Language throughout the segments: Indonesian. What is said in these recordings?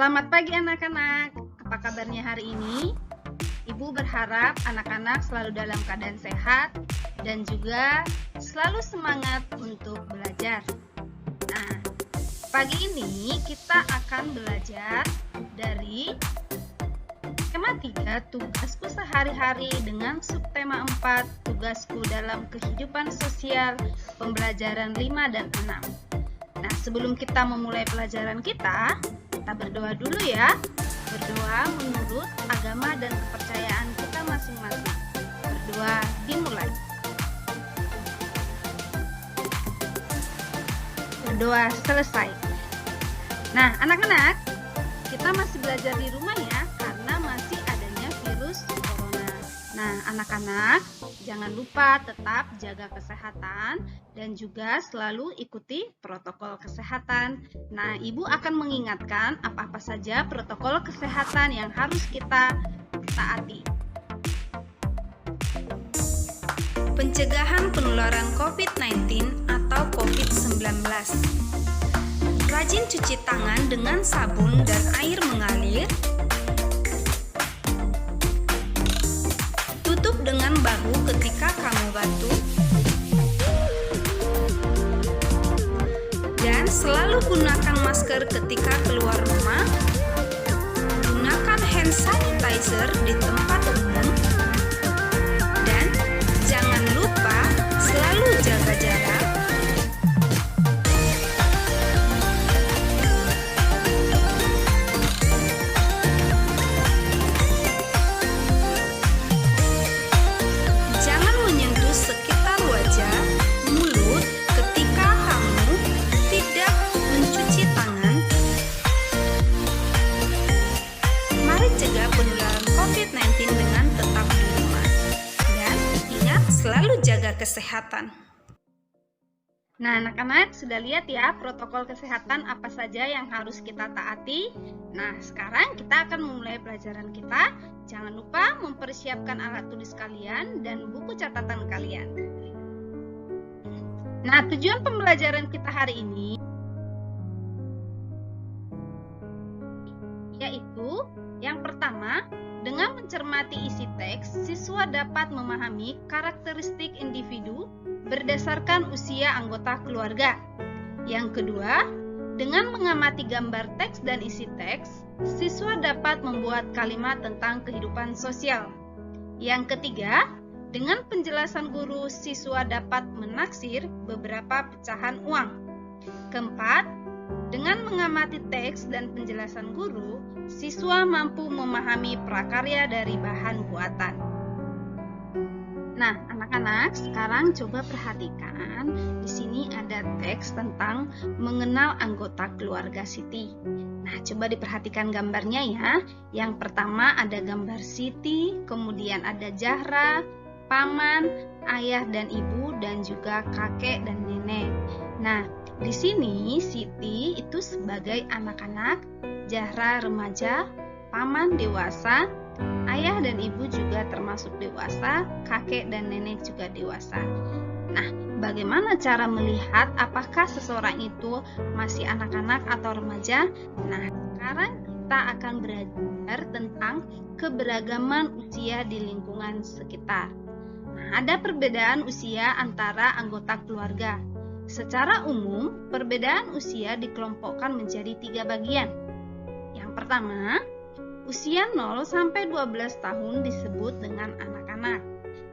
Selamat pagi anak-anak, apa kabarnya hari ini? Ibu berharap anak-anak selalu dalam keadaan sehat dan juga selalu semangat untuk belajar. Nah, pagi ini kita akan belajar dari tema 3, tugasku sehari-hari dengan subtema 4, tugasku dalam kehidupan sosial, pembelajaran 5 dan 6. Nah, sebelum kita memulai pelajaran kita berdoa dulu ya. Berdoa menurut agama dan kepercayaan kita masing-masing. Berdoa dimulai. Berdoa selesai. Nah, anak-anak, kita masih belajar di rumah ya, karena masih adanya virus corona. Nah, anak-anak, jangan lupa tetap jaga kesehatan dan juga selalu ikuti protokol kesehatan. Nah, Ibu akan mengingatkan apa-apa saja protokol kesehatan yang harus kita taati. Pencegahan penularan COVID-19 atau COVID-19. Rajin cuci tangan dengan sabun dan air mengalir. Tutup dengan bahu ketika kamu batuk. Dan selalu gunakan masker ketika keluar rumah. Gunakan hand sanitizer di tempat umum. Dan jangan lupa selalu jaga jarak. Jangan menyentuh sekitar wajah, mulut ketika kamu tidak mencuci tangan. Mari cegah penularan COVID-19 dengan tetap di rumah. Dan ingat selalu jaga kesehatan. Nah, anak-anak sudah lihat ya protokol kesehatan apa saja yang harus kita taati. Nah, sekarang kita akan memulai pelajaran kita. Jangan lupa mempersiapkan alat tulis kalian dan buku catatan kalian. Nah, tujuan pembelajaran kita hari ini yaitu yang pertama, dengan mencermati isi teks, siswa dapat memahami karakteristik individu berdasarkan usia anggota keluarga. Yang kedua, dengan mengamati gambar teks dan isi teks, siswa dapat membuat kalimat tentang kehidupan sosial. Yang ketiga, dengan penjelasan guru, siswa dapat menaksir beberapa pecahan uang. Keempat, dengan mengamati teks dan penjelasan guru, siswa mampu memahami prakarya dari bahan buatan. Nah, anak-anak, sekarang coba perhatikan. Di sini ada teks tentang mengenal anggota keluarga Siti. Nah, coba diperhatikan gambarnya ya. Yang pertama ada gambar Siti, kemudian ada Zahra, paman, ayah dan ibu, dan juga kakek dan nenek. Nah, di sini Siti itu sebagai anak-anak, Zahra remaja, paman dewasa, ayah dan ibu juga termasuk dewasa, kakek dan nenek juga dewasa. Nah, bagaimana cara melihat apakah seseorang itu masih anak-anak atau remaja? Nah, sekarang kita akan belajar tentang keberagaman usia di lingkungan sekitar. Nah, ada perbedaan usia antara anggota keluarga. Secara umum, perbedaan usia dikelompokkan menjadi 3 bagian. Yang pertama, usia 0 sampai 12 tahun disebut dengan anak-anak.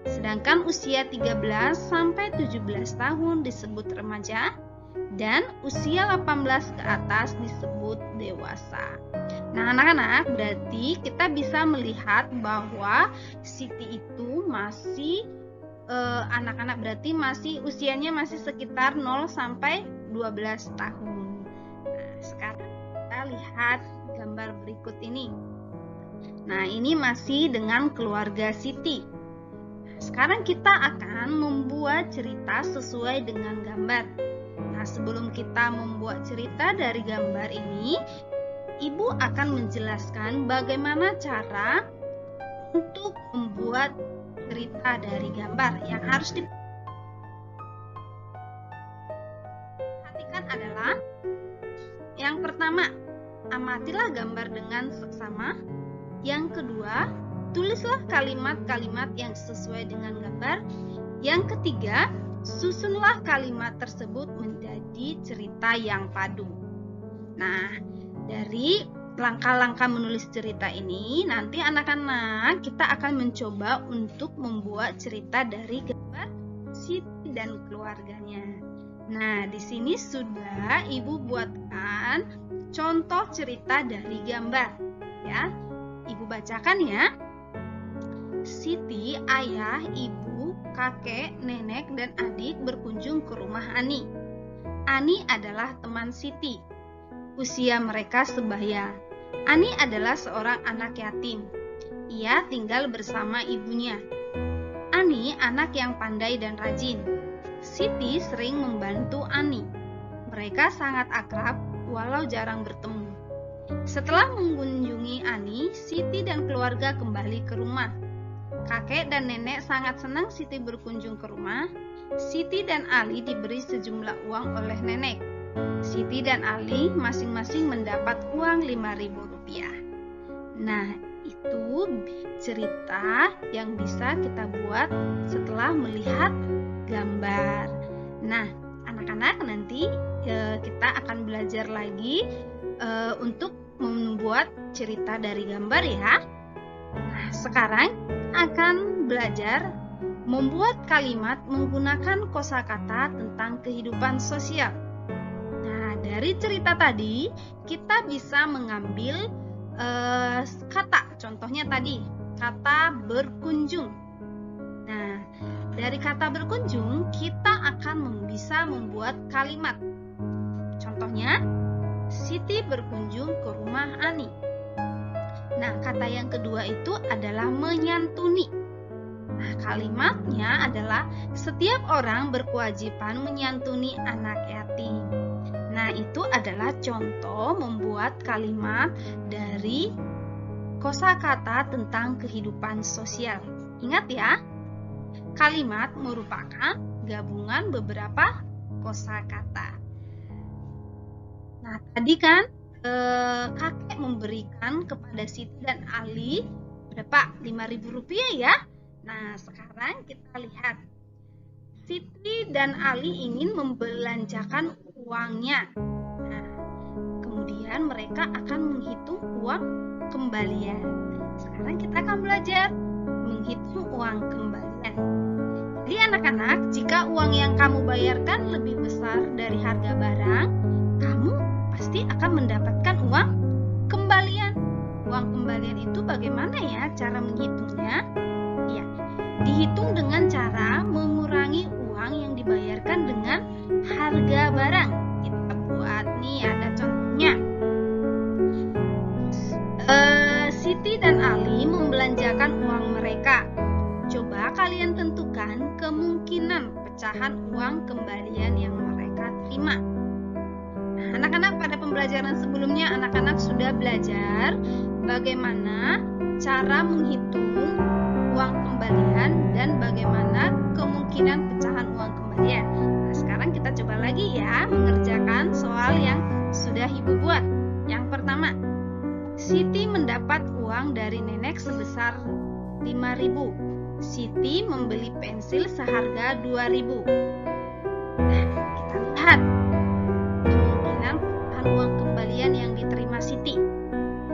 Sedangkan usia 13 sampai 17 tahun disebut remaja dan usia 18 ke atas disebut dewasa. Nah, anak-anak, berarti kita bisa melihat bahwa Siti itu masih anak-anak, berarti masih usianya masih sekitar 0 sampai 12 tahun. Nah, sekarang kita lihat gambar berikut ini. Nah, ini masih dengan keluarga Siti. Nah, sekarang kita akan membuat cerita sesuai dengan gambar. Nah, sebelum kita membuat cerita dari gambar ini, Ibu akan menjelaskan bagaimana cara untuk membuat cerita dari gambar. Yang harus diperhatikan adalah yang pertama, amatilah gambar dengan seksama. Yang kedua, tulislah kalimat-kalimat yang sesuai dengan gambar. Yang ketiga, susunlah kalimat tersebut menjadi cerita yang padu. Nah, dari langkah-langkah menulis cerita ini, nanti anak-anak kita akan mencoba untuk membuat cerita dari gambar Siti dan keluarganya. Nah, di sini sudah Ibu buatkan contoh cerita dari gambar, ya. Ibu bacakan ya. Siti, ayah, ibu, kakek, nenek, dan adik berkunjung ke rumah Ani. Ani adalah teman Siti. Usia mereka sebaya. Ani adalah seorang anak yatim. Ia tinggal bersama ibunya. Ani anak yang pandai dan rajin. Siti sering membantu Ani. Mereka sangat akrab walau jarang bertemu. Setelah mengunjungi Ani, Siti dan keluarga kembali ke rumah. Kakek dan nenek sangat senang Siti berkunjung ke rumah. Siti dan Ali diberi sejumlah uang oleh nenek. Siti dan Ali masing-masing mendapat uang Rp5.000. Nah, itu cerita yang bisa kita buat setelah melihat gambar. Nah, anak-anak, nanti kita akan belajar lagi untuk membuat cerita dari gambar ya. Nah, sekarang akan belajar membuat kalimat menggunakan kosakata tentang kehidupan sosial. Nah, dari cerita tadi kita bisa mengambil kata, contohnya tadi kata berkunjung. Nah, dari kata berkunjung kita akan bisa membuat kalimat. Contohnya, Siti berkunjung ke rumah Ani. Nah, kata yang kedua itu adalah menyantuni. Nah, kalimatnya adalah setiap orang berkewajiban menyantuni anak yatim. Nah, itu adalah contoh membuat kalimat dari kosakata tentang kehidupan sosial. Ingat ya, kalimat merupakan gabungan beberapa kosakata. Nah, tadi kan kakek memberikan kepada Siti dan Ali berapa? Rp5.000 ya. Nah, sekarang kita lihat. Siti dan Ali ingin membelanjakan uangnya. Nah, kemudian mereka akan menghitung uang kembalian. Sekarang kita akan belajar menghitung uang kembalian. Jadi anak-anak, jika uang yang kamu bayarkan lebih besar dari harga barang, kamu pasti akan mendapatkan uang kembalian. Uang kembalian itu bagaimana ya cara menghitungnya? Ya, dihitung dengan cara mengurangi uang yang dibayarkan dengan harga barang. Kita buat nih, ada contohnya. Siti dan Ali membelanjakan uang mereka. Coba kalian tentukan kemungkinan pecahan uang kembalian yang mereka terima. Nah, anak-anak, pada pembelajaran sebelumnya anak-anak sudah belajar bagaimana cara menghitung uang kembalian dan bagaimana kemungkinan pecahan uang kembalian. Nah, sekarang kita coba lagi ya mengerjakan soal yang sudah Ibu buat. Yang pertama, Siti mendapat uang dari nenek sebesar Rp5.000. Siti membeli pensil seharga Rp2.000. Nah, kita lihat kemungkinan pecahan uang kembalian yang diterima Siti.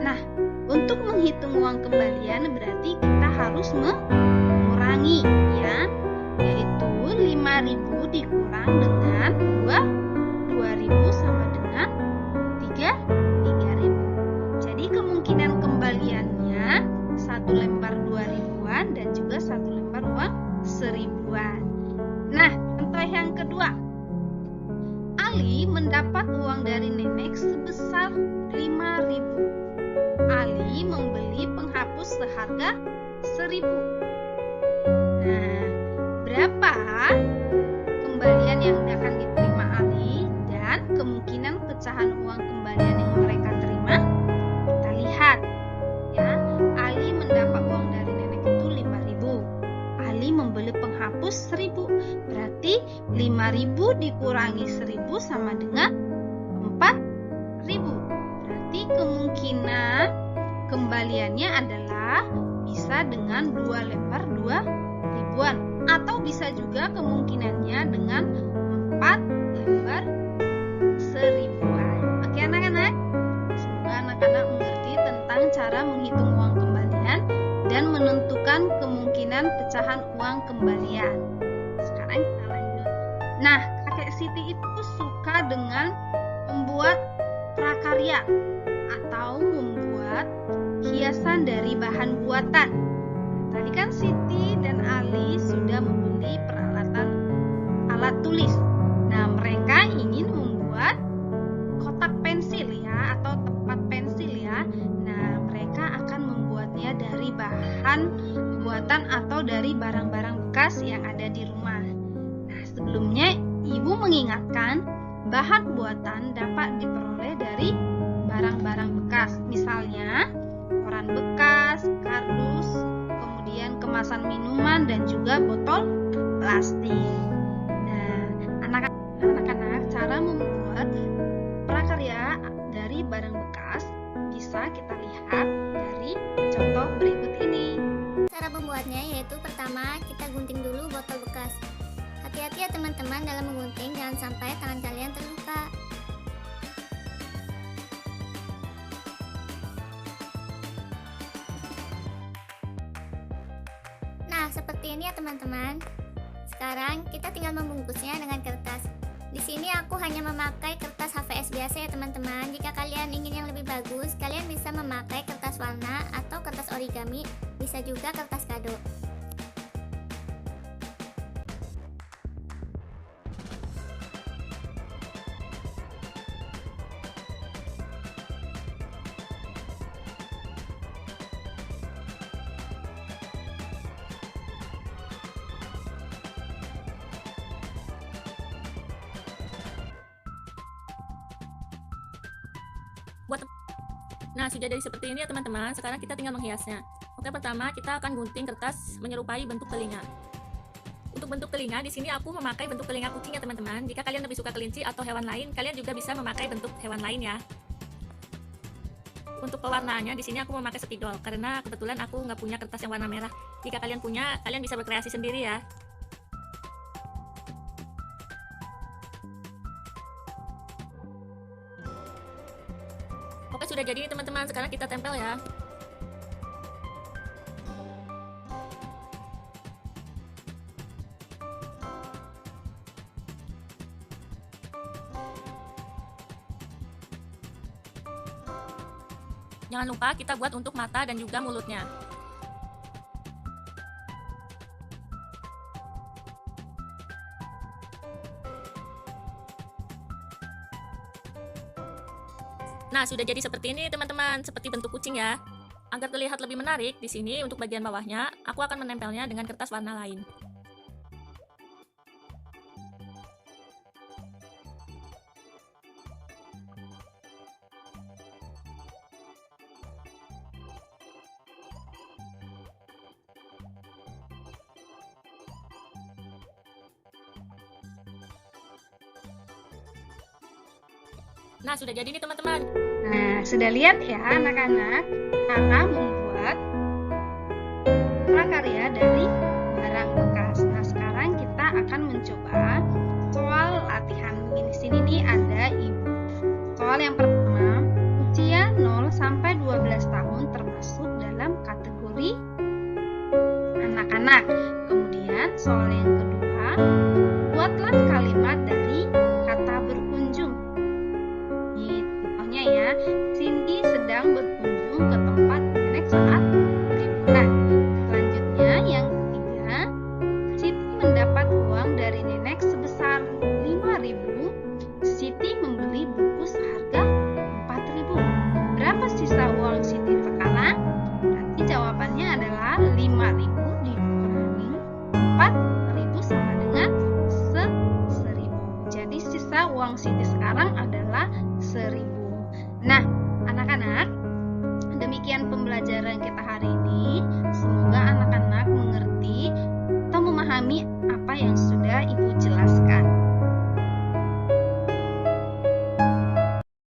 Nah, untuk menghitung uang kembalian berarti kita harus mengurangi ya, yaitu 5.000 dikurang dengan 2.000 sama dengan 3.000. Jadi kemungkinan kembaliannya satu lembar 2.000-an dan juga satu lembar uang 1.000-an. Nah, contoh yang kedua, Ali mendapat uang dari nenek sebesar 5.000. Ali membeli penghapus seharga 1.000. Nah, berapa kembalian yang akan diterima Ali dan kemungkinan pecahan uang kembalian yang mereka terima? Kita lihat ya, Ali mendapat uang dari nenek itu 5.000. Ali membeli penghapus 1.000. Berarti 5.000 dikurangi 1.000 sama dengan 4.000. Berarti kemungkinan kembaliannya adalah bisa dengan 2 lembar 2 ribuan, atau bisa juga kemungkinannya dengan 4 lembar 1000-an. Oke anak-anak, semoga anak-anak mengerti tentang cara menghitung uang kembalian dan menentukan kemungkinan pecahan uang kembalian. Sekarang kita lanjut. Nah, kakek Siti itu suka dengan membuat prakarya atau membuat hiasan dari bahan buatan. Tadi kan Siti dan Ali sudah membeli peralatan alat tulis. Nah, mereka ingin membuat kotak pensil ya, atau tempat pensil ya. Nah, mereka akan membuatnya dari bahan buatan atau dari barang-barang bekas yang ada di rumah. Nah, sebelumnya Ibu mengingatkan bahan buatan dapat diperoleh dari barang-barang bekas. Misalnya, koran bekas, kardus, kemudian kemasan minuman dan juga botol plastik. Nah, anak-anak, cara membuat prakarya dari barang bekas bisa kita lihat dari contoh berikut ini. Cara membuatnya yaitu pertama kita gunting dulu botol bekas. Hati-hati ya teman-teman dalam menggunting, jangan sampai tangan kalian terluka. Nah, seperti ini ya teman-teman. Sekarang kita tinggal membungkusnya dengan kertas. Di sini aku hanya memakai kertas HVS biasa ya teman-teman. Jika kalian ingin yang lebih bagus, kalian bisa memakai kertas warna atau kertas origami, bisa juga kertas kado. Nah, sudah jadi seperti ini ya teman-teman. Sekarang kita tinggal menghiasnya. Oke, pertama kita akan gunting kertas menyerupai bentuk telinga. Untuk bentuk telinga di sini aku memakai bentuk telinga kucing ya teman-teman. Jika kalian lebih suka kelinci atau hewan lain, kalian juga bisa memakai bentuk hewan lain ya. Untuk pewarnaannya di sini aku memakai spidol karena kebetulan aku nggak punya kertas yang warna merah. Jika kalian punya, kalian bisa berkreasi sendiri ya. Oke, sudah jadi teman-teman. Sekarang kita tempel ya. Jangan lupa kita buat untuk mata dan juga mulutnya. Nah, sudah jadi seperti ini teman-teman, seperti bentuk kucing ya. Agar terlihat lebih menarik, di sini untuk bagian bawahnya, aku akan menempelnya dengan kertas warna lain. Nah, sudah jadi nih teman-teman. Nah, sudah lihat ya anak-anak cara membuat prakarya dari barang bekas. Nah, sekarang kita akan mencoba soal latihan. Di sini nih ada ibu. Soal yang pertama, usia 0 sampai 12 tahun termasuk dalam kategori anak-anak. Kemudian soal yang kedua, buatlah kalimat dari kata berkunjung. Ya, Cindy sedang berkunjung ke tempat nenek saat liburan. Selanjutnya yang ketiga, Siti mendapat uang dari nenek sebesar 5.000. Siti membeli buku seharga 4.000. Berapa sisa uang Siti sekarang? Nanti jawabannya adalah 5.000 dikurangi 4.000 sama dengan 1.000. Jadi sisa uang Siti sekarang adalah 1.000.